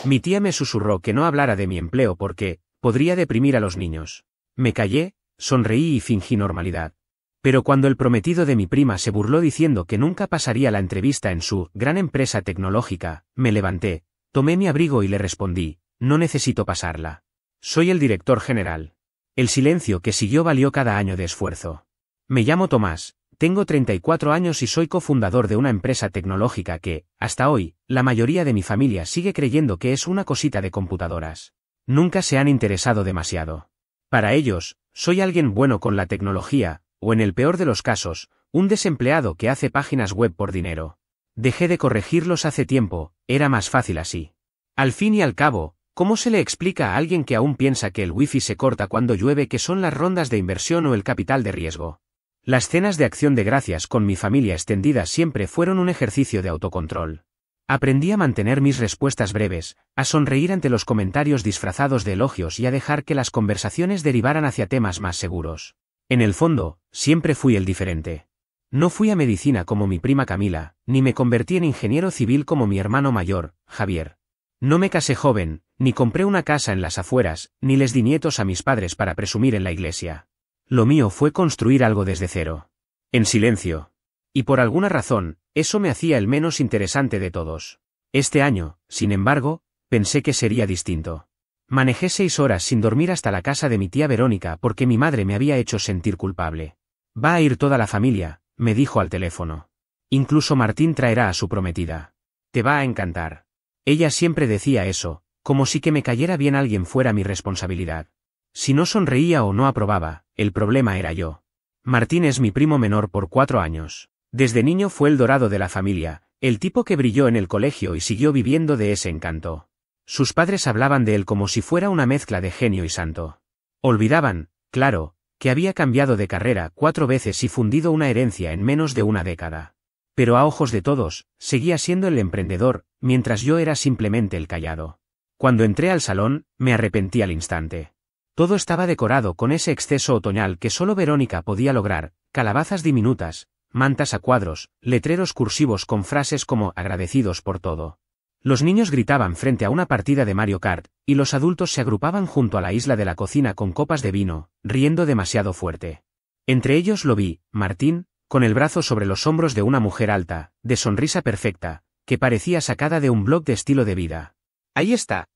Mi tía me susurró que no hablara de mi empleo porque podría deprimir a los niños. Me callé, sonreí y fingí normalidad. Pero cuando el prometido de mi prima se burló diciendo que nunca pasaría la entrevista en su gran empresa tecnológica, me levanté, tomé mi abrigo y le respondí, no necesito pasarla. Soy el director general. El silencio que siguió valió cada año de esfuerzo. Me llamo Tomás, tengo 34 años y soy cofundador de una empresa tecnológica que, hasta hoy, la mayoría de mi familia sigue creyendo que es una cosita de computadoras. Nunca se han interesado demasiado. Para ellos, soy alguien bueno con la tecnología, o en el peor de los casos, un desempleado que hace páginas web por dinero. Dejé de corregirlos hace tiempo, era más fácil así. Al fin y al cabo, ¿cómo se le explica a alguien que aún piensa que el wifi se corta cuando llueve que son las rondas de inversión o el capital de riesgo? Las cenas de acción de gracias con mi familia extendida siempre fueron un ejercicio de autocontrol. Aprendí a mantener mis respuestas breves, a sonreír ante los comentarios disfrazados de elogios y a dejar que las conversaciones derivaran hacia temas más seguros. En el fondo, siempre fui el diferente. No fui a medicina como mi prima Camila, ni me convertí en ingeniero civil como mi hermano mayor, Javier. No me casé joven, ni compré una casa en las afueras, ni les di nietos a mis padres para presumir en la iglesia. Lo mío fue construir algo desde cero. En silencio. Y por alguna razón, eso me hacía el menos interesante de todos. Este año, sin embargo, pensé que sería distinto. Manejé 6 horas sin dormir hasta la casa de mi tía Verónica porque mi madre me había hecho sentir culpable. Va a ir toda la familia, me dijo al teléfono. Incluso Martín traerá a su prometida. Te va a encantar. Ella siempre decía eso, como si que me cayera bien alguien fuera mi responsabilidad. Si no sonreía o no aprobaba, el problema era yo. Martín es mi primo menor por 4 años. Desde niño fue el dorado de la familia, el tipo que brilló en el colegio y siguió viviendo de ese encanto. Sus padres hablaban de él como si fuera una mezcla de genio y santo. Olvidaban, claro, que había cambiado de carrera 4 veces y fundido una herencia en menos de una década. Pero a ojos de todos, seguía siendo el emprendedor, mientras yo era simplemente el callado. Cuando entré al salón, me arrepentí al instante. Todo estaba decorado con ese exceso otoñal que solo Verónica podía lograr, calabazas diminutas, mantas a cuadros, letreros cursivos con frases como agradecidos por todo. Los niños gritaban frente a una partida de Mario Kart, y los adultos se agrupaban junto a la isla de la cocina con copas de vino, riendo demasiado fuerte. Entre ellos lo vi, Martín, con el brazo sobre los hombros de una mujer alta, de sonrisa perfecta, que parecía sacada de un blog de estilo de vida. ¡Ahí está!,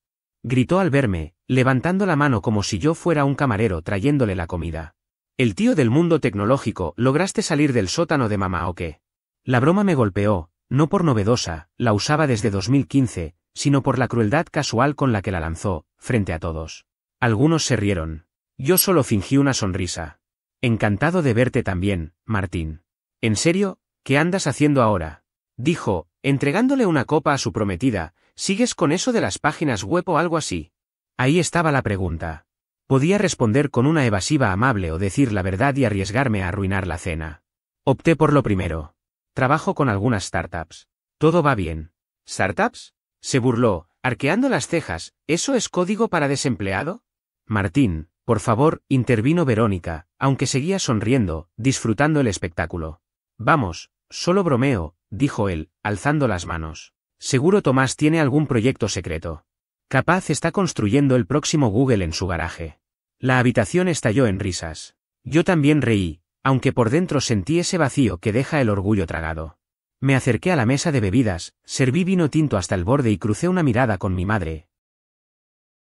gritó al verme, levantando la mano como si yo fuera un camarero trayéndole la comida. El tío del mundo tecnológico, ¿lograste salir del sótano de mamá o qué? La broma me golpeó, no por novedosa, la usaba desde 2015, sino por la crueldad casual con la que la lanzó, frente a todos. Algunos se rieron. Yo solo fingí una sonrisa. Encantado de verte también, Martín. ¿En serio? ¿Qué andas haciendo ahora?, dijo, entregándole una copa a su prometida. ¿Sigues con eso de las páginas web o algo así? Ahí estaba la pregunta. Podía responder con una evasiva amable o decir la verdad y arriesgarme a arruinar la cena. Opté por lo primero. Trabajo con algunas startups. Todo va bien. ¿Startups?, se burló, arqueando las cejas. ¿Eso es código para desempleado? Martín, por favor, intervino Verónica, aunque seguía sonriendo, disfrutando el espectáculo. Vamos, solo bromeo, dijo él, alzando las manos. Seguro Tomás tiene algún proyecto secreto. Capaz está construyendo el próximo Google en su garaje. La habitación estalló en risas. Yo también reí, aunque por dentro sentí ese vacío que deja el orgullo tragado. Me acerqué a la mesa de bebidas, serví vino tinto hasta el borde y crucé una mirada con mi madre,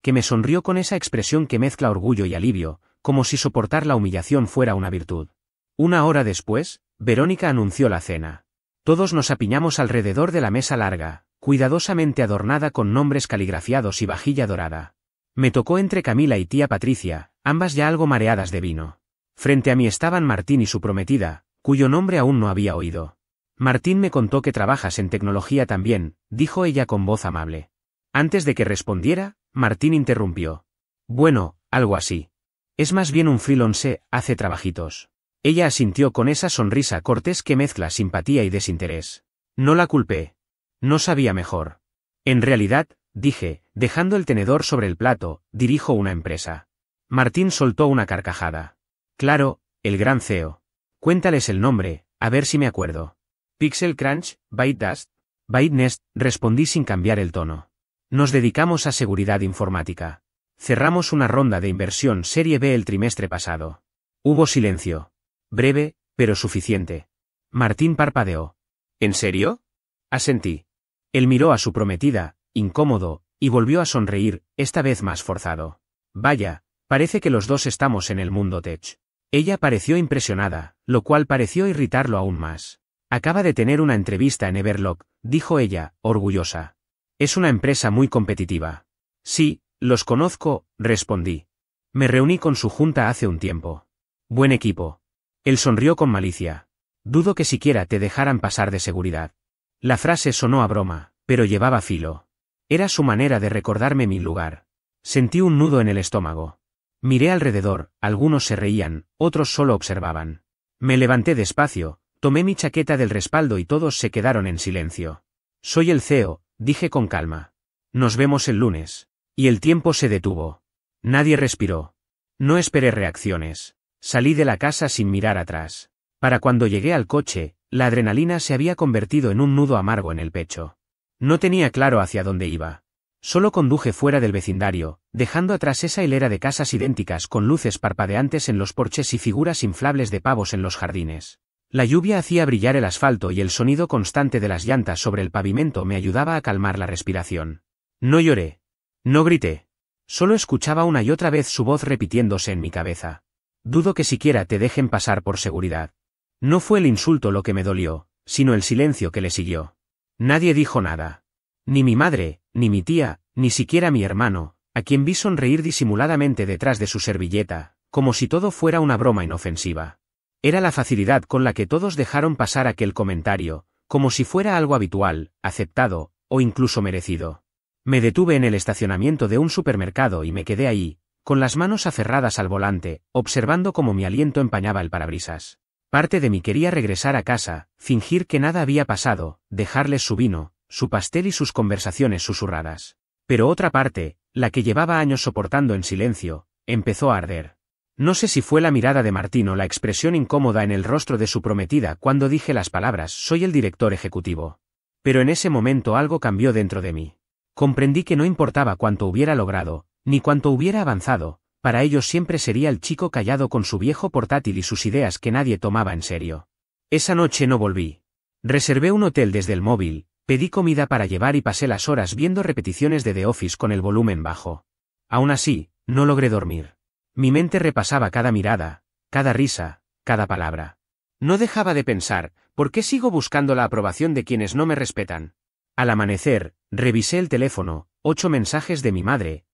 que me sonrió con esa expresión que mezcla orgullo y alivio, como si soportar la humillación fuera una virtud. 1 hora después, Verónica anunció la cena. Todos nos apiñamos alrededor de la mesa larga, cuidadosamente adornada con nombres caligrafiados y vajilla dorada. Me tocó entre Camila y tía Patricia, ambas ya algo mareadas de vino. Frente a mí estaban Martín y su prometida, cuyo nombre aún no había oído. Martín me contó que trabajas en tecnología también, dijo ella con voz amable. Antes de que respondiera, Martín interrumpió. Bueno, algo así. Es más bien un freelance, hace trabajitos. Ella asintió con esa sonrisa cortés que mezcla simpatía y desinterés. No la culpé. No sabía mejor. En realidad, dije, dejando el tenedor sobre el plato, dirijo una empresa. Martín soltó una carcajada. Claro, el gran CEO. Cuéntales el nombre, a ver si me acuerdo. Pixel Crunch, ByteDust, ByteNest, respondí sin cambiar el tono. Nos dedicamos a seguridad informática. Cerramos una ronda de inversión Serie B el trimestre pasado. Hubo silencio. Breve, pero suficiente. Martín parpadeó. ¿En serio? Asentí. Él miró a su prometida, incómodo, y volvió a sonreír, esta vez más forzado. Vaya, parece que los dos estamos en el mundo tech. Ella pareció impresionada, lo cual pareció irritarlo aún más. Acaba de tener una entrevista en Everlock, dijo ella, orgullosa. Es una empresa muy competitiva. Sí, los conozco, respondí. Me reuní con su junta hace un tiempo. Buen equipo. Él sonrió con malicia. Dudo que siquiera te dejaran pasar de seguridad. La frase sonó a broma, pero llevaba filo. Era su manera de recordarme mi lugar. Sentí un nudo en el estómago. Miré alrededor, algunos se reían, otros solo observaban. Me levanté despacio, tomé mi chaqueta del respaldo y todos se quedaron en silencio. Soy el CEO, dije con calma. Nos vemos el lunes. Y el tiempo se detuvo. Nadie respiró. No esperé reacciones. Salí de la casa sin mirar atrás. Para cuando llegué al coche, la adrenalina se había convertido en un nudo amargo en el pecho. No tenía claro hacia dónde iba. Solo conduje fuera del vecindario, dejando atrás esa hilera de casas idénticas con luces parpadeantes en los porches y figuras inflables de pavos en los jardines. La lluvia hacía brillar el asfalto y el sonido constante de las llantas sobre el pavimento me ayudaba a calmar la respiración. No lloré. No grité. Solo escuchaba una y otra vez su voz repitiéndose en mi cabeza. Dudo que siquiera te dejen pasar por seguridad. No fue el insulto lo que me dolió, sino el silencio que le siguió. Nadie dijo nada. Ni mi madre, ni mi tía, ni siquiera mi hermano, a quien vi sonreír disimuladamente detrás de su servilleta, como si todo fuera una broma inofensiva. Era la facilidad con la que todos dejaron pasar aquel comentario, como si fuera algo habitual, aceptado, o incluso merecido. Me detuve en el estacionamiento de un supermercado y me quedé ahí, con las manos aferradas al volante, observando cómo mi aliento empañaba el parabrisas. Parte de mí quería regresar a casa, fingir que nada había pasado, dejarles su vino, su pastel y sus conversaciones susurradas. Pero otra parte, la que llevaba años soportando en silencio, empezó a arder. No sé si fue la mirada de Martín o la expresión incómoda en el rostro de su prometida cuando dije las palabras «soy el director ejecutivo». Pero en ese momento algo cambió dentro de mí. Comprendí que no importaba cuánto hubiera logrado, ni cuánto hubiera avanzado, para ellos siempre sería el chico callado con su viejo portátil y sus ideas que nadie tomaba en serio. Esa noche no volví. Reservé un hotel desde el móvil, pedí comida para llevar y pasé las horas viendo repeticiones de The Office con el volumen bajo. Aún así, no logré dormir. Mi mente repasaba cada mirada, cada risa, cada palabra. No dejaba de pensar, ¿por qué sigo buscando la aprobación de quienes no me respetan? Al amanecer, revisé el teléfono, 8 mensajes de mi madre.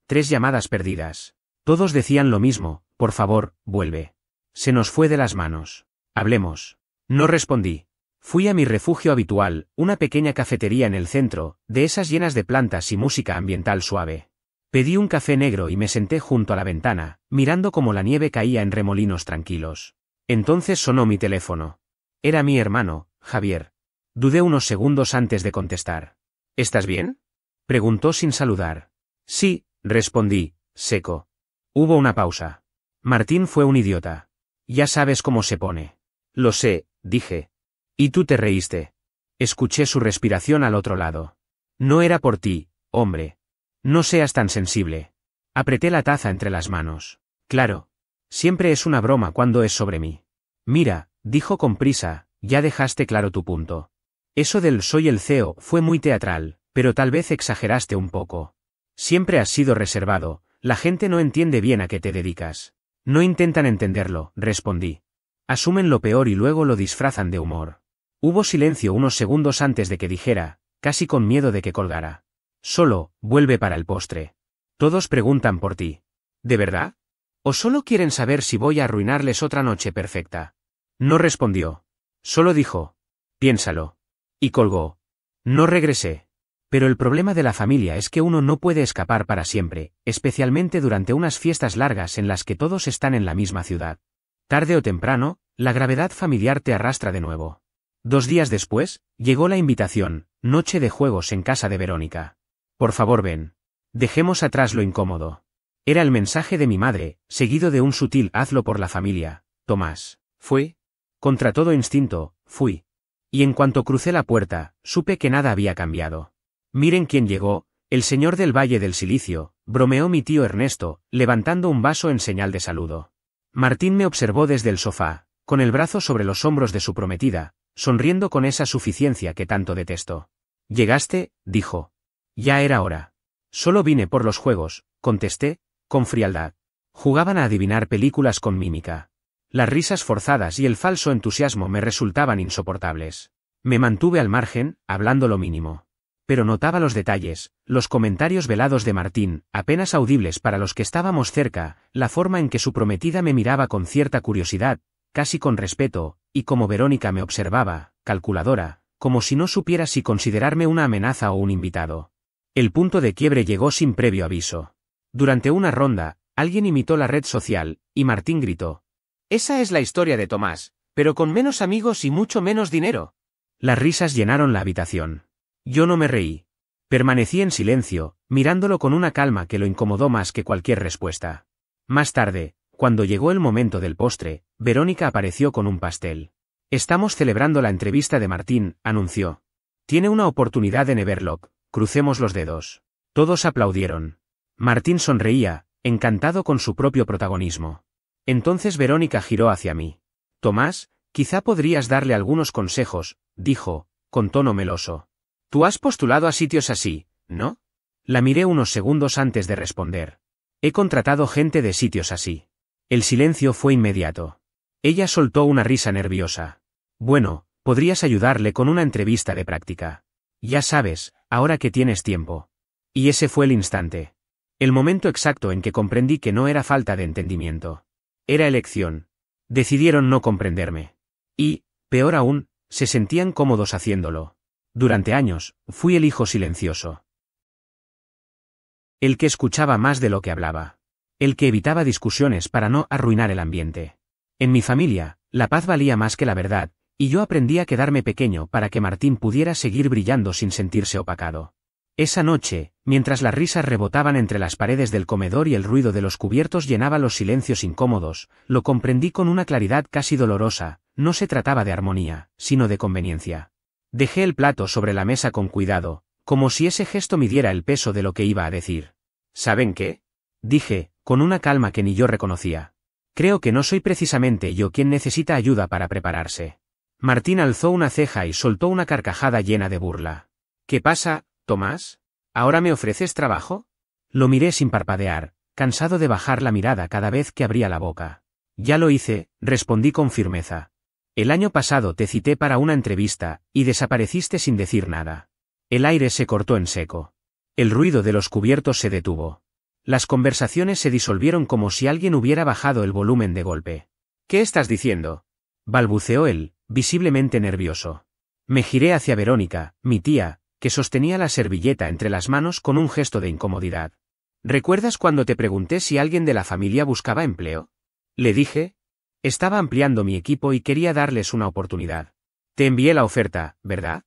3 llamadas perdidas. Todos decían lo mismo, por favor, vuelve. Se nos fue de las manos. Hablemos. No respondí. Fui a mi refugio habitual, una pequeña cafetería en el centro, de esas llenas de plantas y música ambiental suave. Pedí un café negro y me senté junto a la ventana, mirando cómo la nieve caía en remolinos tranquilos. Entonces sonó mi teléfono. Era mi hermano, Javier. Dudé unos segundos antes de contestar. ¿Estás bien?, preguntó sin saludar. Sí, respondí, seco. Hubo una pausa. Martín fue un idiota. Ya sabes cómo se pone. Lo sé, dije. Y tú te reíste. Escuché su respiración al otro lado. No era por ti, hombre. No seas tan sensible. Apreté la taza entre las manos. Claro. Siempre es una broma cuando es sobre mí. Mira, dijo con prisa, ya dejaste claro tu punto. Eso del soy el CEO fue muy teatral, pero tal vez exageraste un poco. Siempre has sido reservado, la gente no entiende bien a qué te dedicas. No intentan entenderlo, respondí. Asumen lo peor y luego lo disfrazan de humor. Hubo silencio unos segundos antes de que dijera, casi con miedo de que colgara. Solo, vuelve para el postre. Todos preguntan por ti. ¿De verdad? ¿O solo quieren saber si voy a arruinarles otra noche perfecta? No respondió. Solo dijo, piénsalo. Y colgó. No regresé. Pero el problema de la familia es que uno no puede escapar para siempre, especialmente durante unas fiestas largas en las que todos están en la misma ciudad. Tarde o temprano, la gravedad familiar te arrastra de nuevo. 2 días después, llegó la invitación, noche de juegos en casa de Verónica. Por favor ven. Dejemos atrás lo incómodo. Era el mensaje de mi madre, seguido de un sutil hazlo por la familia, Tomás. Fui. Contra todo instinto, fui. Y en cuanto crucé la puerta, supe que nada había cambiado. Miren quién llegó, el señor del Valle del Silicio, bromeó mi tío Ernesto, levantando un vaso en señal de saludo. Martín me observó desde el sofá, con el brazo sobre los hombros de su prometida, sonriendo con esa suficiencia que tanto detesto. «¿Llegaste?», dijo. «Ya era hora». «Solo vine por los juegos», contesté, con frialdad. Jugaban a adivinar películas con mímica. Las risas forzadas y el falso entusiasmo me resultaban insoportables. Me mantuve al margen, hablando lo mínimo. Pero notaba los detalles, los comentarios velados de Martín, apenas audibles para los que estábamos cerca, la forma en que su prometida me miraba con cierta curiosidad, casi con respeto, y como Verónica me observaba, calculadora, como si no supiera si considerarme una amenaza o un invitado. El punto de quiebre llegó sin previo aviso. Durante una ronda, alguien imitó la red social, y Martín gritó: «Esa es la historia de Tomás, pero con menos amigos y mucho menos dinero». Las risas llenaron la habitación. Yo no me reí. Permanecí en silencio, mirándolo con una calma que lo incomodó más que cualquier respuesta. Más tarde, cuando llegó el momento del postre, Verónica apareció con un pastel. «Estamos celebrando la entrevista de Martín», anunció. «Tiene una oportunidad en Everlock, crucemos los dedos». Todos aplaudieron. Martín sonreía, encantado con su propio protagonismo. Entonces Verónica giró hacia mí. «Tomás, quizá podrías darle algunos consejos», dijo, con tono meloso. «Tú has postulado a sitios así, ¿no?». La miré unos segundos antes de responder. «He contratado gente de sitios así». El silencio fue inmediato. Ella soltó una risa nerviosa. «Bueno, podrías ayudarle con una entrevista de práctica. Ya sabes, ahora que tienes tiempo». Y ese fue el instante. El momento exacto en que comprendí que no era falta de entendimiento. Era elección. Decidieron no comprenderme. Y, peor aún, se sentían cómodos haciéndolo. Durante años, fui el hijo silencioso. El que escuchaba más de lo que hablaba. El que evitaba discusiones para no arruinar el ambiente. En mi familia, la paz valía más que la verdad, y yo aprendí a quedarme pequeño para que Martín pudiera seguir brillando sin sentirse opacado. Esa noche, mientras las risas rebotaban entre las paredes del comedor y el ruido de los cubiertos llenaba los silencios incómodos, lo comprendí con una claridad casi dolorosa. No se trataba de armonía, sino de conveniencia. Dejé el plato sobre la mesa con cuidado, como si ese gesto midiera el peso de lo que iba a decir. «¿Saben qué?», dije, con una calma que ni yo reconocía. «Creo que no soy precisamente yo quien necesita ayuda para prepararse». Martín alzó una ceja y soltó una carcajada llena de burla. «¿Qué pasa, Tomás? ¿Ahora me ofreces trabajo?». Lo miré sin parpadear, cansado de bajar la mirada cada vez que abría la boca. «Ya lo hice», respondí con firmeza. «El año pasado te cité para una entrevista, y desapareciste sin decir nada». El aire se cortó en seco. El ruido de los cubiertos se detuvo. Las conversaciones se disolvieron como si alguien hubiera bajado el volumen de golpe. «¿Qué estás diciendo?», balbuceó él, visiblemente nervioso. Me giré hacia Verónica, mi tía, que sostenía la servilleta entre las manos con un gesto de incomodidad. «¿Recuerdas cuando te pregunté si alguien de la familia buscaba empleo?», le dije. «Estaba ampliando mi equipo y quería darles una oportunidad. Te envié la oferta, ¿verdad?».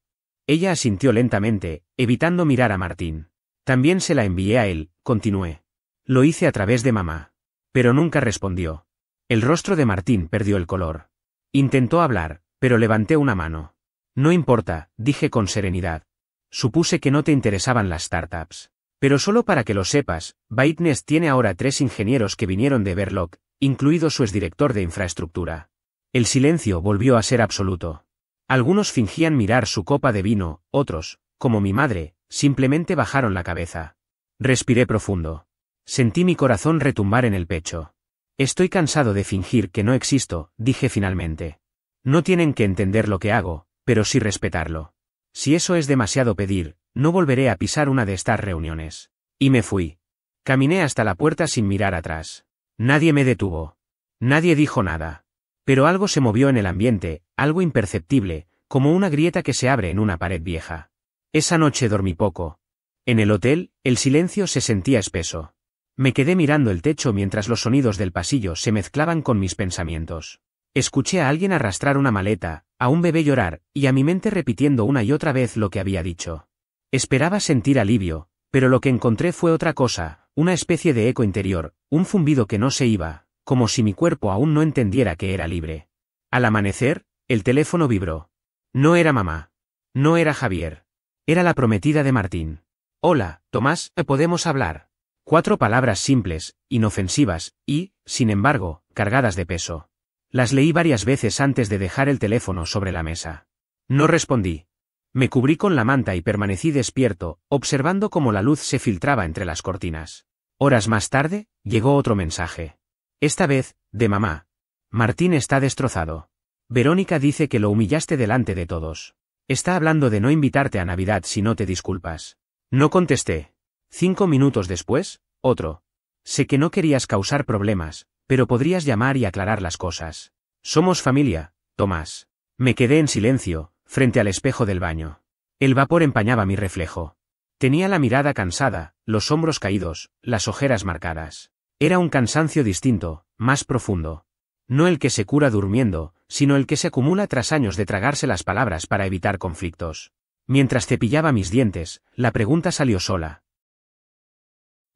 Ella asintió lentamente, evitando mirar a Martín. «También se la envié a él», continué. «Lo hice a través de mamá». Pero nunca respondió. El rostro de Martín perdió el color. Intentó hablar, pero levanté una mano. «No importa», dije con serenidad. «Supuse que no te interesaban las startups. Pero solo para que lo sepas, ByteNest tiene ahora 3 ingenieros que vinieron de Everlock, incluido su exdirector de infraestructura». El silencio volvió a ser absoluto. Algunos fingían mirar su copa de vino, otros, como mi madre, simplemente bajaron la cabeza. Respiré profundo. Sentí mi corazón retumbar en el pecho. «Estoy cansado de fingir que no existo», dije finalmente. «No tienen que entender lo que hago, pero sí respetarlo. Si eso es demasiado pedir, no volveré a pisar una de estas reuniones». Y me fui. Caminé hasta la puerta sin mirar atrás. Nadie me detuvo. Nadie dijo nada. Pero algo se movió en el ambiente, algo imperceptible, como una grieta que se abre en una pared vieja. Esa noche dormí poco. En el hotel, el silencio se sentía espeso. Me quedé mirando el techo mientras los sonidos del pasillo se mezclaban con mis pensamientos. Escuché a alguien arrastrar una maleta, a un bebé llorar, y a mi mente repitiendo una y otra vez lo que había dicho. Esperaba sentir alivio, pero lo que encontré fue otra cosa, una especie de eco interior, un zumbido que no se iba, como si mi cuerpo aún no entendiera que era libre. Al amanecer, el teléfono vibró. No era mamá. No era Javier. Era la prometida de Martín. Hola, Tomás, ¿podemos hablar? 4 palabras simples, inofensivas, y, sin embargo, cargadas de peso. Las leí varias veces antes de dejar el teléfono sobre la mesa. No respondí. Me cubrí con la manta y permanecí despierto, observando cómo la luz se filtraba entre las cortinas. Horas más tarde, llegó otro mensaje. Esta vez, de mamá. Martín está destrozado. Verónica dice que lo humillaste delante de todos. Está hablando de no invitarte a Navidad si no te disculpas. No contesté. 5 minutos después, otro. Sé que no querías causar problemas, pero podrías llamar y aclarar las cosas. Somos familia, Tomás. Me quedé en silencio, frente al espejo del baño. El vapor empañaba mi reflejo. Tenía la mirada cansada, los hombros caídos, las ojeras marcadas. Era un cansancio distinto, más profundo. No el que se cura durmiendo, sino el que se acumula tras años de tragarse las palabras para evitar conflictos. Mientras cepillaba mis dientes, la pregunta salió sola.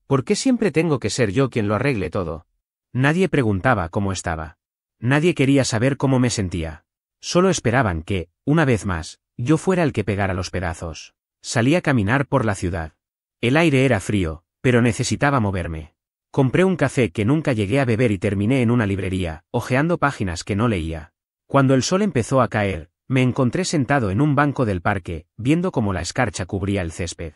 ¿Por qué siempre tengo que ser yo quien lo arregle todo? Nadie preguntaba cómo estaba. Nadie quería saber cómo me sentía. Solo esperaban que, una vez más, yo fuera el que pegara los pedazos. Salí a caminar por la ciudad. El aire era frío, pero necesitaba moverme. Compré un café que nunca llegué a beber y terminé en una librería, hojeando páginas que no leía. Cuando el sol empezó a caer, me encontré sentado en un banco del parque, viendo cómo la escarcha cubría el césped.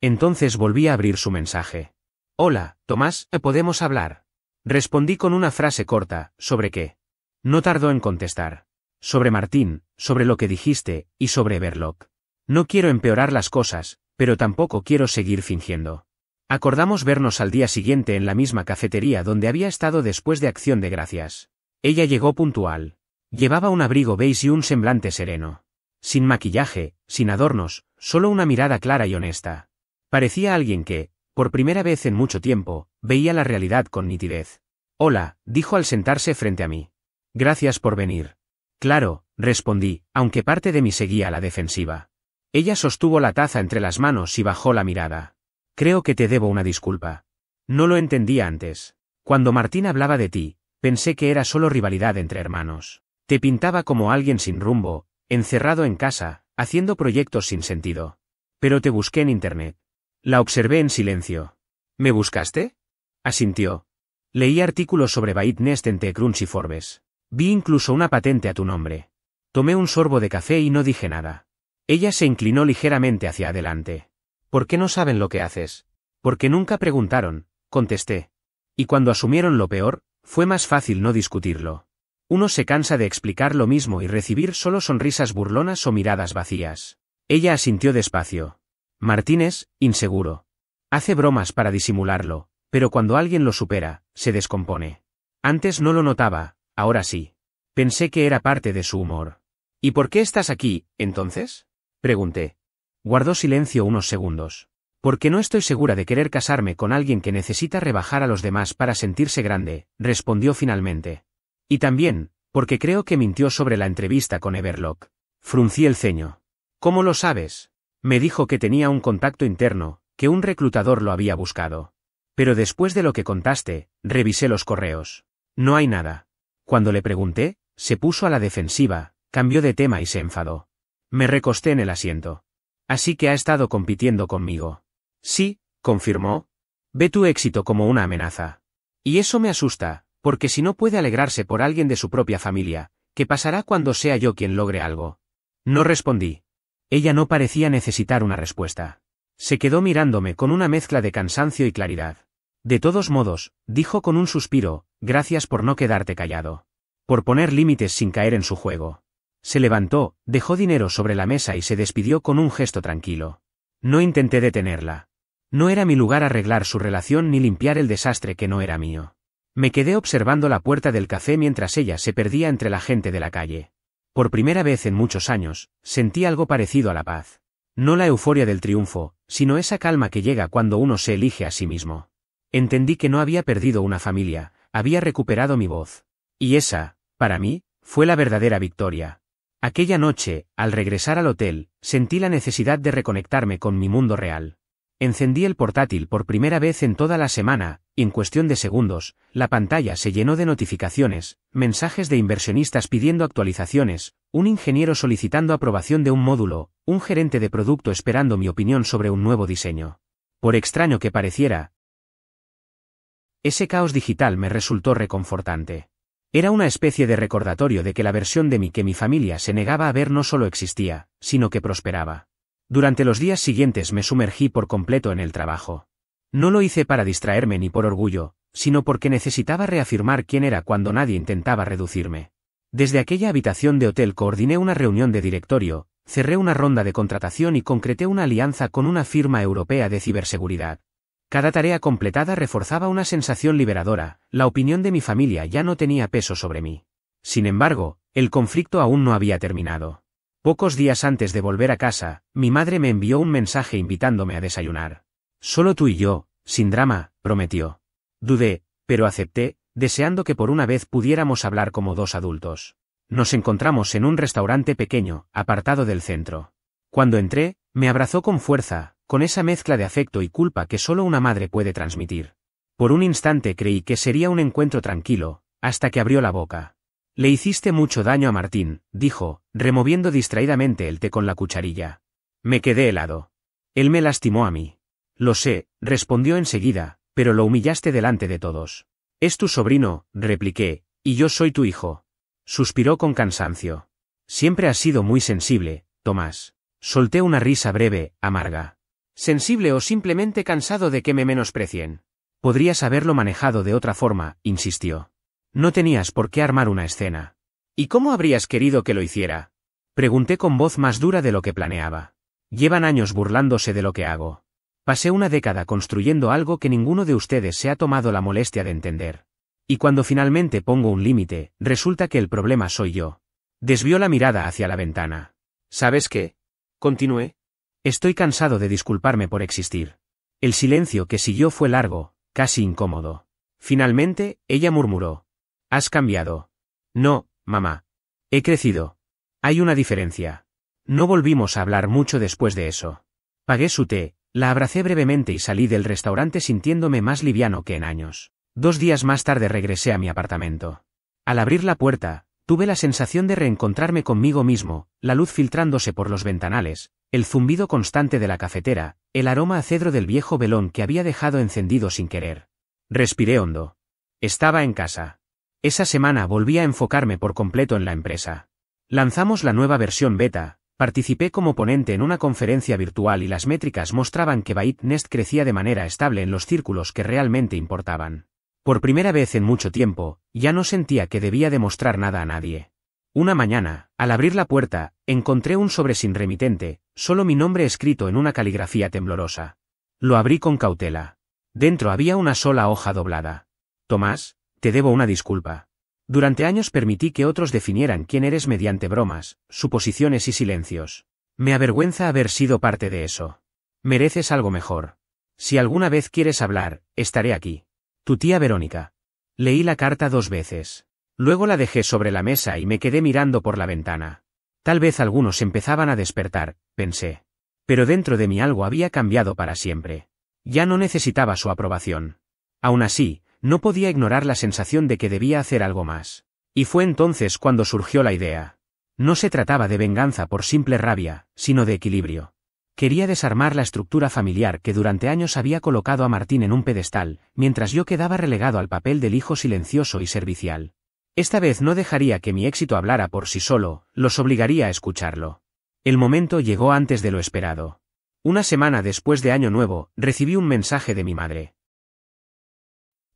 Entonces volví a abrir su mensaje. Hola, Tomás, ¿podemos hablar? Respondí con una frase corta, ¿sobre qué? No tardó en contestar. Sobre Martín, sobre lo que dijiste, y sobre Everlock. No quiero empeorar las cosas, pero tampoco quiero seguir fingiendo. Acordamos vernos al día siguiente en la misma cafetería donde había estado después de Acción de Gracias. Ella llegó puntual. Llevaba un abrigo beige y un semblante sereno. Sin maquillaje, sin adornos, solo una mirada clara y honesta. Parecía alguien que, por primera vez en mucho tiempo, veía la realidad con nitidez. Hola, dijo al sentarse frente a mí. Gracias por venir. Claro, respondí, aunque parte de mí seguía a la defensiva. Ella sostuvo la taza entre las manos y bajó la mirada. Creo que te debo una disculpa. No lo entendía antes. Cuando Martín hablaba de ti, pensé que era solo rivalidad entre hermanos. Te pintaba como alguien sin rumbo, encerrado en casa, haciendo proyectos sin sentido. Pero te busqué en internet. La observé en silencio. ¿Me buscaste? Asintió. Leí artículos sobre ByteDance en TechCrunch y Forbes. Vi incluso una patente a tu nombre. Tomé un sorbo de café y no dije nada. Ella se inclinó ligeramente hacia adelante. ¿Por qué no saben lo que haces? Porque nunca preguntaron, contesté. Y cuando asumieron lo peor, fue más fácil no discutirlo. Uno se cansa de explicar lo mismo y recibir solo sonrisas burlonas o miradas vacías. Ella asintió despacio. Martín es inseguro. Hace bromas para disimularlo, pero cuando alguien lo supera, se descompone. Antes no lo notaba, ahora sí. Pensé que era parte de su humor. ¿Y por qué estás aquí, entonces? Pregunté. Guardó silencio unos segundos. Porque no estoy segura de querer casarme con alguien que necesita rebajar a los demás para sentirse grande, respondió finalmente. Y también, porque creo que mintió sobre la entrevista con Everlock. Fruncí el ceño. ¿Cómo lo sabes? Me dijo que tenía un contacto interno, que un reclutador lo había buscado. Pero después de lo que contaste, revisé los correos. No hay nada. Cuando le pregunté, se puso a la defensiva, cambió de tema y se enfadó. Me recosté en el asiento. Así que ha estado compitiendo conmigo. Sí, confirmó. Ve tu éxito como una amenaza. Y eso me asusta, porque si no puede alegrarse por alguien de su propia familia, ¿qué pasará cuando sea yo quien logre algo? No respondí. Ella no parecía necesitar una respuesta. Se quedó mirándome con una mezcla de cansancio y claridad. De todos modos, dijo con un suspiro, gracias por no quedarte callado. Por poner límites sin caer en su juego. Se levantó, dejó dinero sobre la mesa y se despidió con un gesto tranquilo. No intenté detenerla. No era mi lugar arreglar su relación ni limpiar el desastre que no era mío. Me quedé observando la puerta del café mientras ella se perdía entre la gente de la calle. Por primera vez en muchos años, sentí algo parecido a la paz. No la euforia del triunfo, sino esa calma que llega cuando uno se elige a sí mismo. Entendí que no había perdido una familia, había recuperado mi voz. Y esa, para mí, fue la verdadera victoria. Aquella noche, al regresar al hotel, sentí la necesidad de reconectarme con mi mundo real. Encendí el portátil por primera vez en toda la semana, y en cuestión de segundos, la pantalla se llenó de notificaciones, mensajes de inversionistas pidiendo actualizaciones, un ingeniero solicitando aprobación de un módulo, un gerente de producto esperando mi opinión sobre un nuevo diseño. Por extraño que pareciera, ese caos digital me resultó reconfortante. Era una especie de recordatorio de que la versión de mí que mi familia se negaba a ver no solo existía, sino que prosperaba. Durante los días siguientes me sumergí por completo en el trabajo. No lo hice para distraerme ni por orgullo, sino porque necesitaba reafirmar quién era cuando nadie intentaba reducirme. Desde aquella habitación de hotel coordiné una reunión de directorio, cerré una ronda de contratación y concreté una alianza con una firma europea de ciberseguridad. Cada tarea completada reforzaba una sensación liberadora, la opinión de mi familia ya no tenía peso sobre mí. Sin embargo, el conflicto aún no había terminado. Pocos días antes de volver a casa, mi madre me envió un mensaje invitándome a desayunar. Solo tú y yo, sin drama, prometió. Dudé, pero acepté, deseando que por una vez pudiéramos hablar como dos adultos. Nos encontramos en un restaurante pequeño, apartado del centro. Cuando entré, me abrazó con fuerza, con esa mezcla de afecto y culpa que solo una madre puede transmitir. Por un instante creí que sería un encuentro tranquilo, hasta que abrió la boca. Le hiciste mucho daño a Martín, dijo, removiendo distraídamente el té con la cucharilla. Me quedé helado. Él me lastimó a mí. Lo sé, respondió enseguida, pero lo humillaste delante de todos. Es tu sobrino, repliqué, y yo soy tu hijo. Suspiró con cansancio. Siempre has sido muy sensible, Tomás. Solté una risa breve, amarga. ¿Sensible o simplemente cansado de que me menosprecien? Podrías haberlo manejado de otra forma, insistió. No tenías por qué armar una escena. ¿Y cómo habrías querido que lo hiciera? Pregunté con voz más dura de lo que planeaba. Llevan años burlándose de lo que hago. Pasé una década construyendo algo que ninguno de ustedes se ha tomado la molestia de entender. Y cuando finalmente pongo un límite, resulta que el problema soy yo. Desvió la mirada hacia la ventana. ¿Sabes qué? Continué. Estoy cansado de disculparme por existir. El silencio que siguió fue largo, casi incómodo. Finalmente, ella murmuró. ¿Has cambiado? No, mamá. He crecido. Hay una diferencia. No volvimos a hablar mucho después de eso. Pagué su té, la abracé brevemente y salí del restaurante sintiéndome más liviano que en años. 2 días más tarde regresé a mi apartamento. Al abrir la puerta, tuve la sensación de reencontrarme conmigo mismo, la luz filtrándose por los ventanales, el zumbido constante de la cafetera, el aroma a cedro del viejo velón que había dejado encendido sin querer. Respiré hondo. Estaba en casa. Esa semana volví a enfocarme por completo en la empresa. Lanzamos la nueva versión beta, participé como ponente en una conferencia virtual y las métricas mostraban que ByteNest crecía de manera estable en los círculos que realmente importaban. Por primera vez en mucho tiempo, ya no sentía que debía demostrar nada a nadie. Una mañana, al abrir la puerta, encontré un sobre sin remitente, solo mi nombre escrito en una caligrafía temblorosa. Lo abrí con cautela. Dentro había una sola hoja doblada. Tomás, te debo una disculpa. Durante años permití que otros definieran quién eres mediante bromas, suposiciones y silencios. Me avergüenza haber sido parte de eso. Mereces algo mejor. Si alguna vez quieres hablar, estaré aquí. Tu tía Verónica. Leí la carta 2 veces. Luego la dejé sobre la mesa y me quedé mirando por la ventana. Tal vez algunos empezaban a despertar, pensé. Pero dentro de mí algo había cambiado para siempre. Ya no necesitaba su aprobación. Aún así, no podía ignorar la sensación de que debía hacer algo más. Y fue entonces cuando surgió la idea. No se trataba de venganza por simple rabia, sino de equilibrio. Quería desarmar la estructura familiar que durante años había colocado a Martín en un pedestal, mientras yo quedaba relegado al papel del hijo silencioso y servicial. Esta vez no dejaría que mi éxito hablara por sí solo, los obligaría a escucharlo. El momento llegó antes de lo esperado. Una semana después de Año Nuevo, recibí un mensaje de mi madre.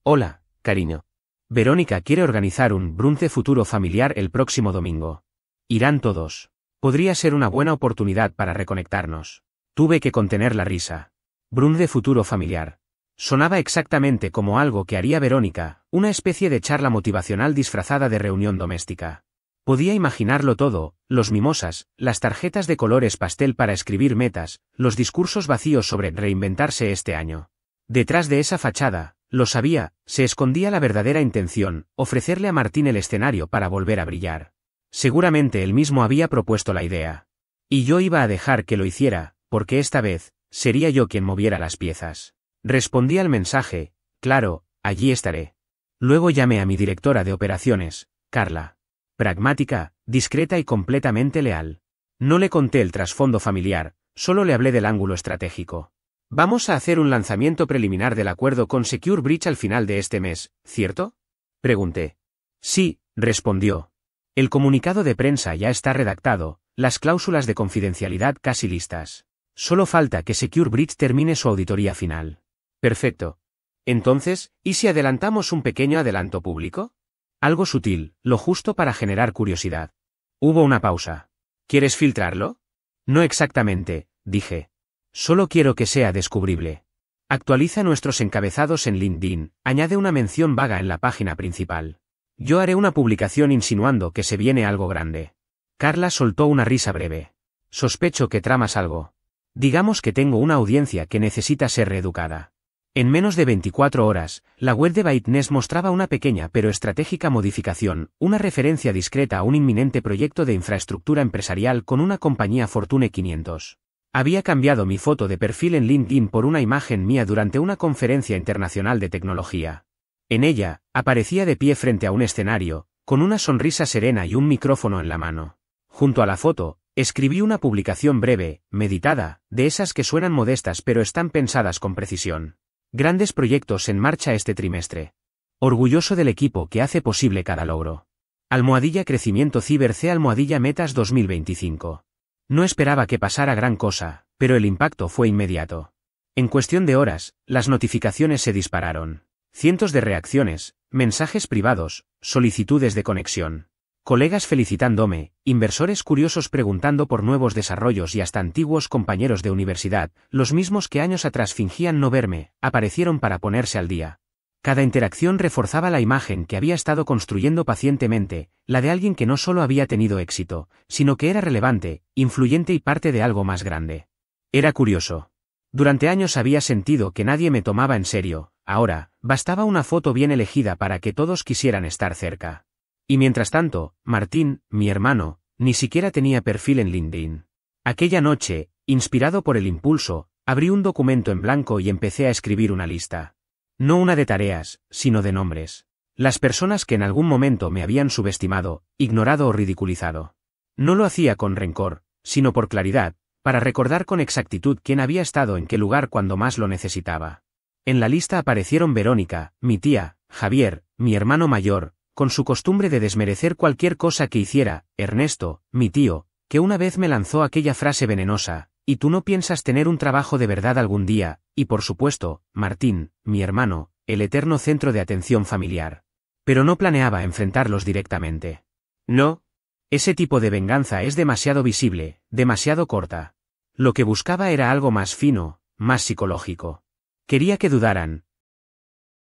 Hola, cariño. Verónica quiere organizar un brunch futuro familiar el próximo domingo. Irán todos. Podría ser una buena oportunidad para reconectarnos. Tuve que contener la risa. Brunch de futuro familiar. Sonaba exactamente como algo que haría Verónica, una especie de charla motivacional disfrazada de reunión doméstica. Podía imaginarlo todo, los mimosas, las tarjetas de colores pastel para escribir metas, los discursos vacíos sobre reinventarse este año. Detrás de esa fachada, lo sabía, se escondía la verdadera intención, ofrecerle a Martín el escenario para volver a brillar. Seguramente él mismo había propuesto la idea. Y yo iba a dejar que lo hiciera, porque esta vez, sería yo quien moviera las piezas. Respondí al mensaje, claro, allí estaré. Luego llamé a mi directora de operaciones, Carla. Pragmática, discreta y completamente leal. No le conté el trasfondo familiar, solo le hablé del ángulo estratégico. Vamos a hacer un lanzamiento preliminar del acuerdo con Secure Bridge al final de este mes, ¿cierto? Pregunté. Sí, respondió. El comunicado de prensa ya está redactado, las cláusulas de confidencialidad casi listas. Solo falta que Secure Bridge termine su auditoría final. Perfecto. Entonces, ¿y si adelantamos un pequeño adelanto público? Algo sutil, lo justo para generar curiosidad. Hubo una pausa. ¿Quieres filtrarlo? No exactamente, dije. Solo quiero que sea descubrible. Actualiza nuestros encabezados en LinkedIn, añade una mención vaga en la página principal. Yo haré una publicación insinuando que se viene algo grande. Carla soltó una risa breve. Sospecho que tramas algo. Digamos que tengo una audiencia que necesita ser reeducada. En menos de 24 horas, la web de ByteNest mostraba una pequeña pero estratégica modificación, una referencia discreta a un inminente proyecto de infraestructura empresarial con una compañía Fortune 500. Había cambiado mi foto de perfil en LinkedIn por una imagen mía durante una conferencia internacional de tecnología. En ella, aparecía de pie frente a un escenario, con una sonrisa serena y un micrófono en la mano. Junto a la foto, escribí una publicación breve, meditada, de esas que suenan modestas pero están pensadas con precisión. Grandes proyectos en marcha este trimestre. Orgulloso del equipo que hace posible cada logro. Almohadilla Crecimiento Ciber C Almohadilla Metas 2025. No esperaba que pasara gran cosa, pero el impacto fue inmediato. En cuestión de horas, las notificaciones se dispararon. Cientos de reacciones, mensajes privados, solicitudes de conexión. Colegas felicitándome, inversores curiosos preguntando por nuevos desarrollos y hasta antiguos compañeros de universidad, los mismos que años atrás fingían no verme, aparecieron para ponerse al día. Cada interacción reforzaba la imagen que había estado construyendo pacientemente, la de alguien que no solo había tenido éxito, sino que era relevante, influyente y parte de algo más grande. Era curioso. Durante años había sentido que nadie me tomaba en serio, ahora, bastaba una foto bien elegida para que todos quisieran estar cerca. Y mientras tanto, Martín, mi hermano, ni siquiera tenía perfil en LinkedIn. Aquella noche, inspirado por el impulso, abrí un documento en blanco y empecé a escribir una lista. No una de tareas, sino de nombres. Las personas que en algún momento me habían subestimado, ignorado o ridiculizado. No lo hacía con rencor, sino por claridad, para recordar con exactitud quién había estado en qué lugar cuando más lo necesitaba. En la lista aparecieron Verónica, mi tía, Javier, mi hermano mayor, con su costumbre de desmerecer cualquier cosa que hiciera, Ernesto, mi tío, que una vez me lanzó aquella frase venenosa, ¿y tú no piensas tener un trabajo de verdad algún día? Y por supuesto, Martín, mi hermano, el eterno centro de atención familiar. Pero no planeaba enfrentarlos directamente. No. Ese tipo de venganza es demasiado visible, demasiado corta. Lo que buscaba era algo más fino, más psicológico. Quería que dudaran.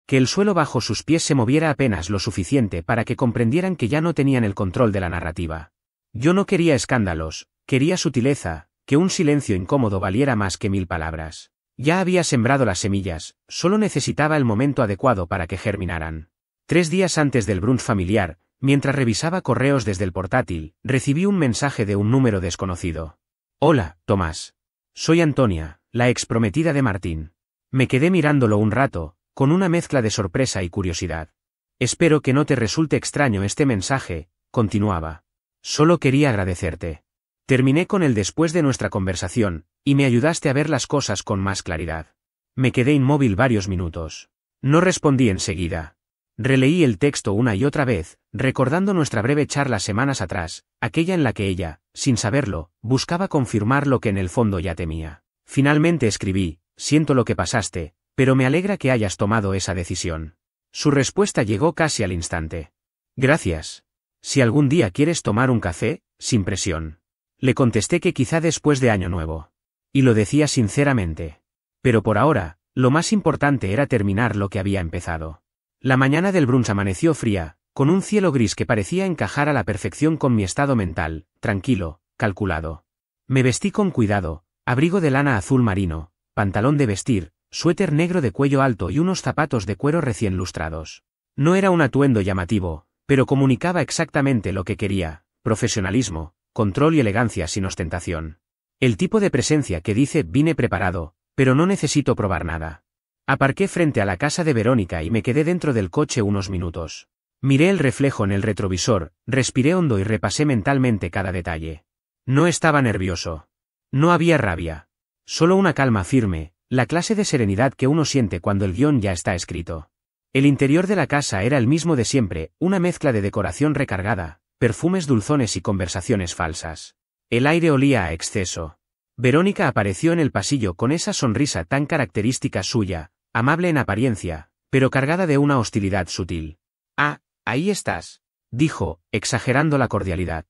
Que el suelo bajo sus pies se moviera apenas lo suficiente para que comprendieran que ya no tenían el control de la narrativa. Yo no quería escándalos, quería sutileza, que un silencio incómodo valiera más que 1000 palabras. Ya había sembrado las semillas, solo necesitaba el momento adecuado para que germinaran. 3 días antes del brunch familiar, mientras revisaba correos desde el portátil, recibí un mensaje de un número desconocido. Hola, Tomás. Soy Antonia, la exprometida de Martín. Me quedé mirándolo un rato, con una mezcla de sorpresa y curiosidad. Espero que no te resulte extraño este mensaje, continuaba. Solo quería agradecerte. Terminé con él después de nuestra conversación, y me ayudaste a ver las cosas con más claridad. Me quedé inmóvil varios minutos. No respondí enseguida. Releí el texto una y otra vez, recordando nuestra breve charla semanas atrás, aquella en la que ella, sin saberlo, buscaba confirmar lo que en el fondo ya temía. Finalmente escribí, siento lo que pasaste, pero me alegra que hayas tomado esa decisión. Su respuesta llegó casi al instante. Gracias. Si algún día quieres tomar un café, sin presión. Le contesté que quizá después de Año Nuevo. Y lo decía sinceramente. Pero por ahora, lo más importante era terminar lo que había empezado. La mañana del brunch amaneció fría, con un cielo gris que parecía encajar a la perfección con mi estado mental, tranquilo, calculado. Me vestí con cuidado, abrigo de lana azul marino, pantalón de vestir, suéter negro de cuello alto y unos zapatos de cuero recién lustrados. No era un atuendo llamativo, pero comunicaba exactamente lo que quería, profesionalismo, control y elegancia sin ostentación. El tipo de presencia que dice vine preparado, pero no necesito probar nada. Aparqué frente a la casa de Verónica y me quedé dentro del coche unos minutos. Miré el reflejo en el retrovisor, respiré hondo y repasé mentalmente cada detalle. No estaba nervioso. No había rabia. Solo una calma firme, la clase de serenidad que uno siente cuando el guión ya está escrito. El interior de la casa era el mismo de siempre, una mezcla de decoración recargada, perfumes dulzones y conversaciones falsas. El aire olía a exceso. Verónica apareció en el pasillo con esa sonrisa tan característica suya, amable en apariencia, pero cargada de una hostilidad sutil. «Ah, ahí estás», dijo, exagerando la cordialidad.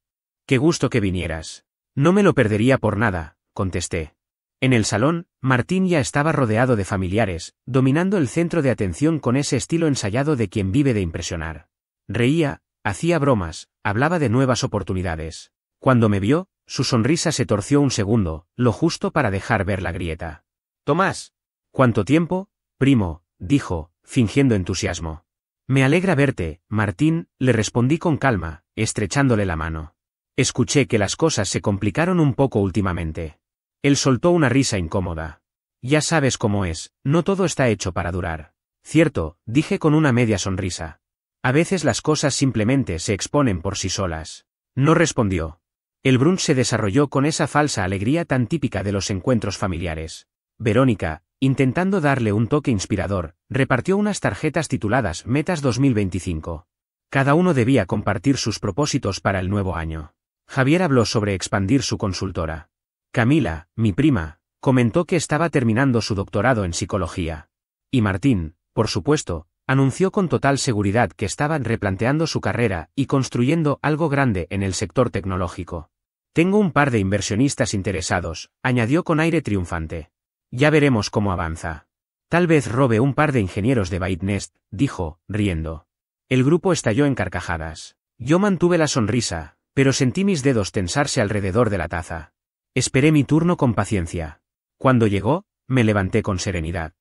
«Qué gusto que vinieras». «No me lo perdería por nada», contesté. En el salón, Martín ya estaba rodeado de familiares, dominando el centro de atención con ese estilo ensayado de quien vive de impresionar. Reía, hacía bromas, hablaba de nuevas oportunidades. Cuando me vio, su sonrisa se torció un segundo, lo justo para dejar ver la grieta. «Tomás». «¿Cuánto tiempo, primo?», dijo, fingiendo entusiasmo. «Me alegra verte, Martín», le respondí con calma, estrechándole la mano. Escuché que las cosas se complicaron un poco últimamente. Él soltó una risa incómoda. «Ya sabes cómo es, no todo está hecho para durar». «Cierto», dije con una media sonrisa. «A veces las cosas simplemente se exponen por sí solas». No respondió. El brunch se desarrolló con esa falsa alegría tan típica de los encuentros familiares. Verónica, intentando darle un toque inspirador, repartió unas tarjetas tituladas Metas 2025. Cada uno debía compartir sus propósitos para el nuevo año. Javier habló sobre expandir su consultora. Camila, mi prima, comentó que estaba terminando su doctorado en psicología. Y Martín, por supuesto, anunció con total seguridad que estaban replanteando su carrera y construyendo algo grande en el sector tecnológico. «Tengo un par de inversionistas interesados», añadió con aire triunfante. «Ya veremos cómo avanza. Tal vez robe un par de ingenieros de ByteNest», dijo, riendo. El grupo estalló en carcajadas. Yo mantuve la sonrisa, pero sentí mis dedos tensarse alrededor de la taza. Esperé mi turno con paciencia. Cuando llegó, me levanté con serenidad.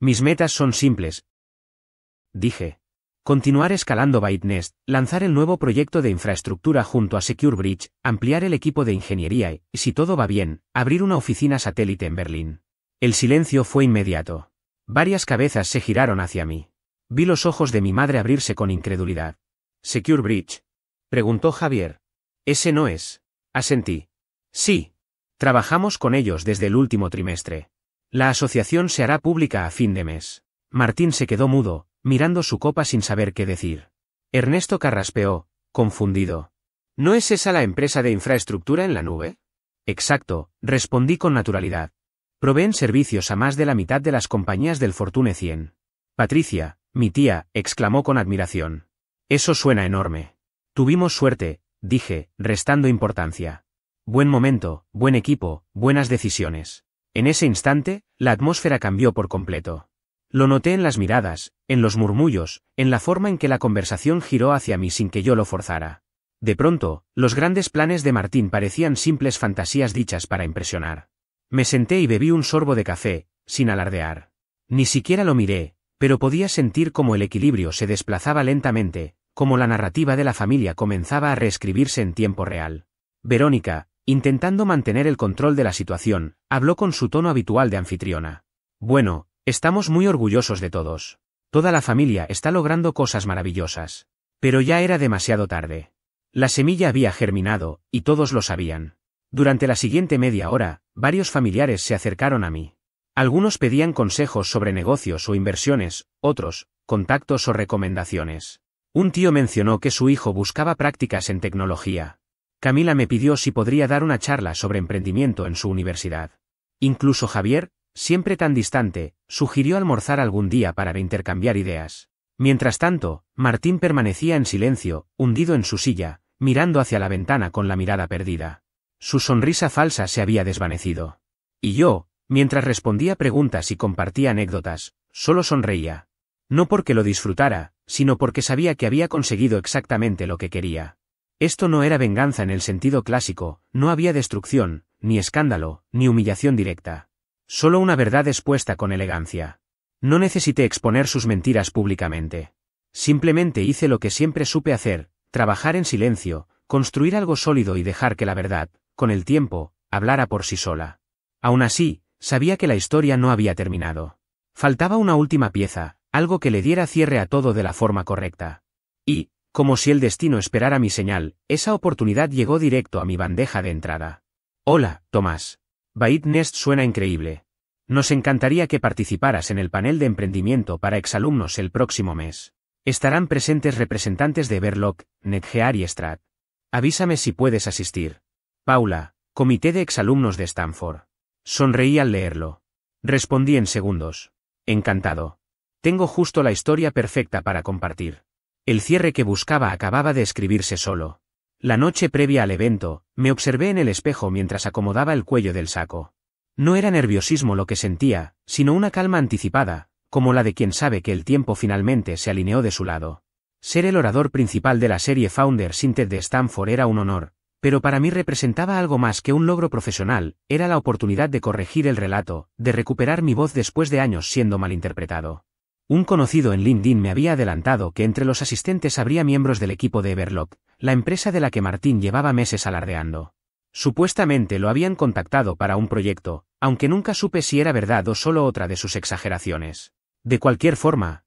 «Mis metas son simples», dije. «Continuar escalando ByteNest, lanzar el nuevo proyecto de infraestructura junto a Secure Bridge, ampliar el equipo de ingeniería y, si todo va bien, abrir una oficina satélite en Berlín». El silencio fue inmediato. Varias cabezas se giraron hacia mí. Vi los ojos de mi madre abrirse con incredulidad. «¿Secure Bridge?», preguntó Javier. «Ese no es». Asentí. «Sí. Trabajamos con ellos desde el último trimestre. La asociación se hará pública a fin de mes». Martín se quedó mudo, mirando su copa sin saber qué decir. Ernesto carraspeó, confundido. «¿No es esa la empresa de infraestructura en la nube?». «Exacto», respondí con naturalidad. «Proveen servicios a más de la mitad de las compañías del Fortune 100. «Patricia, mi tía», exclamó con admiración. «Eso suena enorme». «Tuvimos suerte», dije, restando importancia. «Buen momento, buen equipo, buenas decisiones». En ese instante, la atmósfera cambió por completo. Lo noté en las miradas, en los murmullos, en la forma en que la conversación giró hacia mí sin que yo lo forzara. De pronto, los grandes planes de Martín parecían simples fantasías dichas para impresionar. Me senté y bebí un sorbo de café, sin alardear. Ni siquiera lo miré, pero podía sentir cómo el equilibrio se desplazaba lentamente, cómo la narrativa de la familia comenzaba a reescribirse en tiempo real. Verónica, intentando mantener el control de la situación, habló con su tono habitual de anfitriona. «Bueno, estamos muy orgullosos de todos. Toda la familia está logrando cosas maravillosas. Pero ya era demasiado tarde. La semilla había germinado, y todos lo sabían. Durante la siguiente media hora, varios familiares se acercaron a mí. Algunos pedían consejos sobre negocios o inversiones, otros, contactos o recomendaciones. Un tío mencionó que su hijo buscaba prácticas en tecnología. Camila me pidió si podría dar una charla sobre emprendimiento en su universidad. Incluso Javier, siempre tan distante, sugirió almorzar algún día para intercambiar ideas. Mientras tanto, Martín permanecía en silencio, hundido en su silla, mirando hacia la ventana con la mirada perdida. Su sonrisa falsa se había desvanecido. Y yo, mientras respondía preguntas y compartía anécdotas, solo sonreía. No porque lo disfrutara, sino porque sabía que había conseguido exactamente lo que quería. Esto no era venganza en el sentido clásico, no había destrucción, ni escándalo, ni humillación directa. Solo una verdad expuesta con elegancia. No necesité exponer sus mentiras públicamente. Simplemente hice lo que siempre supe hacer, trabajar en silencio, construir algo sólido y dejar que la verdad, con el tiempo, hablara por sí sola. Aún así, sabía que la historia no había terminado. Faltaba una última pieza, algo que le diera cierre a todo de la forma correcta. Y, como si el destino esperara mi señal, esa oportunidad llegó directo a mi bandeja de entrada. Hola, Tomás. ByteNest suena increíble. Nos encantaría que participaras en el panel de emprendimiento para exalumnos el próximo mes. Estarán presentes representantes de Everlock, NetGear y Strat. Avísame si puedes asistir. Paula, Comité de Exalumnos de Stanford. Sonreí al leerlo. Respondí en segundos. Encantado. Tengo justo la historia perfecta para compartir. El cierre que buscaba acababa de escribirse solo. La noche previa al evento, me observé en el espejo mientras acomodaba el cuello del saco. No era nerviosismo lo que sentía, sino una calma anticipada, como la de quien sabe que el tiempo finalmente se alineó de su lado. Ser el orador principal de la serie Founders in TED de Stanford era un honor, pero para mí representaba algo más que un logro profesional, era la oportunidad de corregir el relato, de recuperar mi voz después de años siendo malinterpretado. Un conocido en LinkedIn me había adelantado que entre los asistentes habría miembros del equipo de Everlock, la empresa de la que Martín llevaba meses alardeando. Supuestamente lo habían contactado para un proyecto, aunque nunca supe si era verdad o solo otra de sus exageraciones. De cualquier forma,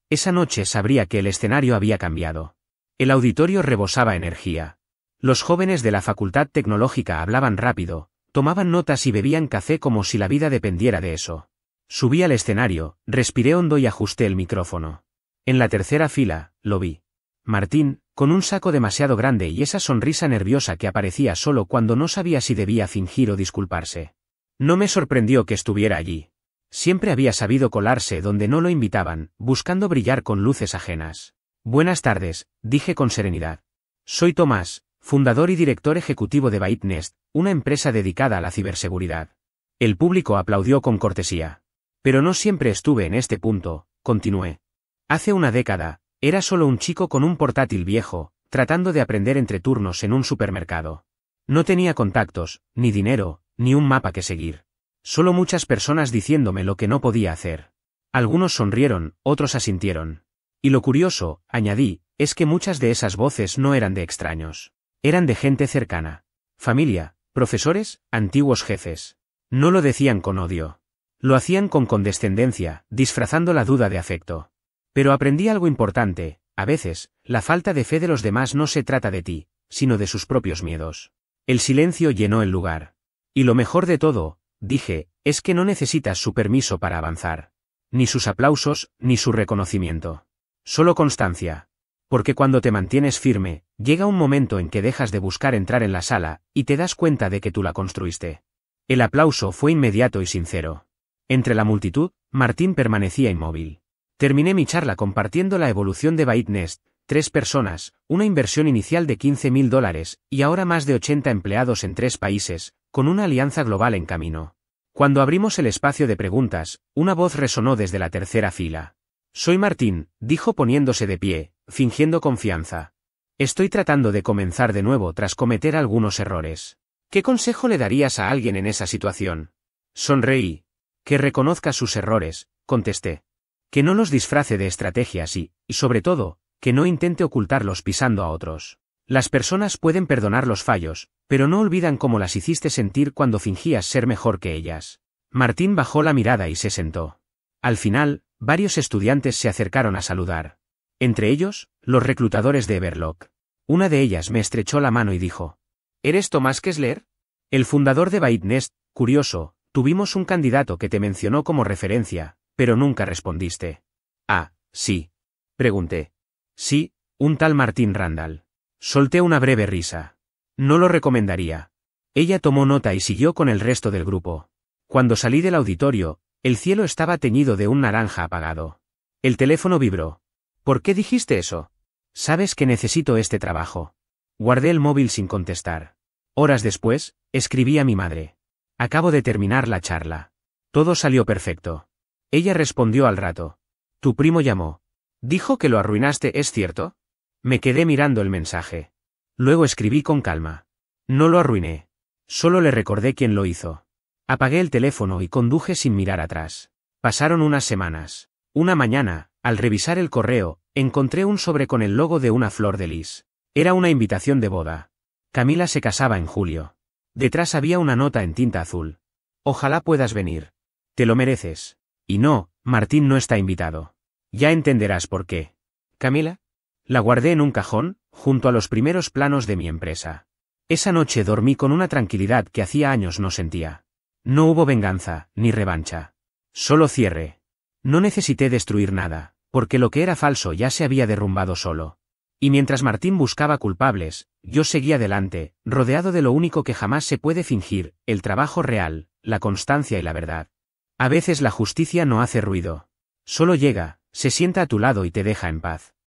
esa noche sabría que el escenario había cambiado. El auditorio rebosaba energía. Los jóvenes de la Facultad Tecnológica hablaban rápido, tomaban notas y bebían café como si la vida dependiera de eso. Subí al escenario, respiré hondo y ajusté el micrófono. En la tercera fila, lo vi. Martín, con un saco demasiado grande y esa sonrisa nerviosa que aparecía solo cuando no sabía si debía fingir o disculparse. No me sorprendió que estuviera allí. Siempre había sabido colarse donde no lo invitaban, buscando brillar con luces ajenas. Buenas tardes, dije con serenidad. Soy Tomás, fundador y director ejecutivo de ByteNest, una empresa dedicada a la ciberseguridad. El público aplaudió con cortesía. Pero no siempre estuve en este punto, continué. Hace una década, era solo un chico con un portátil viejo, tratando de aprender entre turnos en un supermercado. No tenía contactos, ni dinero, ni un mapa que seguir. Solo muchas personas diciéndome lo que no podía hacer. Algunos sonrieron, otros asintieron. Y lo curioso, añadí, es que muchas de esas voces no eran de extraños. Eran de gente cercana. Familia, profesores, antiguos jefes. No lo decían con odio. Lo hacían con condescendencia, disfrazando la duda de afecto. Pero aprendí algo importante, a veces, la falta de fe de los demás no se trata de ti, sino de sus propios miedos. El silencio llenó el lugar. Y lo mejor de todo, dije, es que no necesitas su permiso para avanzar. Ni sus aplausos, ni su reconocimiento. Solo constancia. Porque cuando te mantienes firme, llega un momento en que dejas de buscar entrar en la sala, y te das cuenta de que tú la construiste. El aplauso fue inmediato y sincero. Entre la multitud, Martín permanecía inmóvil. Terminé mi charla compartiendo la evolución de ByteNest, 3 personas, una inversión inicial de $15.000, y ahora más de 80 empleados en 3 países, con una alianza global en camino. Cuando abrimos el espacio de preguntas, una voz resonó desde la tercera fila. Soy Martín, dijo poniéndose de pie, fingiendo confianza. Estoy tratando de comenzar de nuevo tras cometer algunos errores. ¿Qué consejo le darías a alguien en esa situación? Sonreí. Que reconozca sus errores, contesté. Que no los disfrace de estrategias y, sobre todo, que no intente ocultarlos pisando a otros. Las personas pueden perdonar los fallos, pero no olvidan cómo las hiciste sentir cuando fingías ser mejor que ellas. Martín bajó la mirada y se sentó. Al final, varios estudiantes se acercaron a saludar. Entre ellos, los reclutadores de Everlock. Una de ellas me estrechó la mano y dijo: ¿Eres Tomás Kessler? El fundador de ByteNest, curioso. Tuvimos un candidato que te mencionó como referencia, pero nunca respondiste. Ah, sí. Pregunté. Sí, un tal Martín Randall. Solté una breve risa. No lo recomendaría. Ella tomó nota y siguió con el resto del grupo. Cuando salí del auditorio, el cielo estaba teñido de un naranja apagado. El teléfono vibró. ¿Por qué dijiste eso? Sabes que necesito este trabajo. Guardé el móvil sin contestar. Horas después, escribí a mi madre. Acabo de terminar la charla. Todo salió perfecto. Ella respondió al rato. Tu primo llamó. Dijo que lo arruinaste, ¿es cierto? Me quedé mirando el mensaje. Luego escribí con calma. No lo arruiné. Solo le recordé quién lo hizo. Apagué el teléfono y conduje sin mirar atrás. Pasaron unas semanas. Una mañana, al revisar el correo, encontré un sobre con el logo de una flor de lis. Era una invitación de boda. Camila se casaba en julio. Detrás había una nota en tinta azul. Ojalá puedas venir. Te lo mereces. Y no, Martín no está invitado. Ya entenderás por qué. ¿Camila? La guardé en un cajón, junto a los primeros planos de mi empresa. Esa noche dormí con una tranquilidad que hacía años no sentía. No hubo venganza, ni revancha. Solo cierre. No necesité destruir nada, porque lo que era falso ya se había derrumbado solo. Y mientras Martín buscaba culpables, yo seguía adelante, rodeado de lo único que jamás se puede fingir, el trabajo real, la constancia y la verdad. A veces la justicia no hace ruido. Solo llega, se sienta a tu lado y te deja en paz.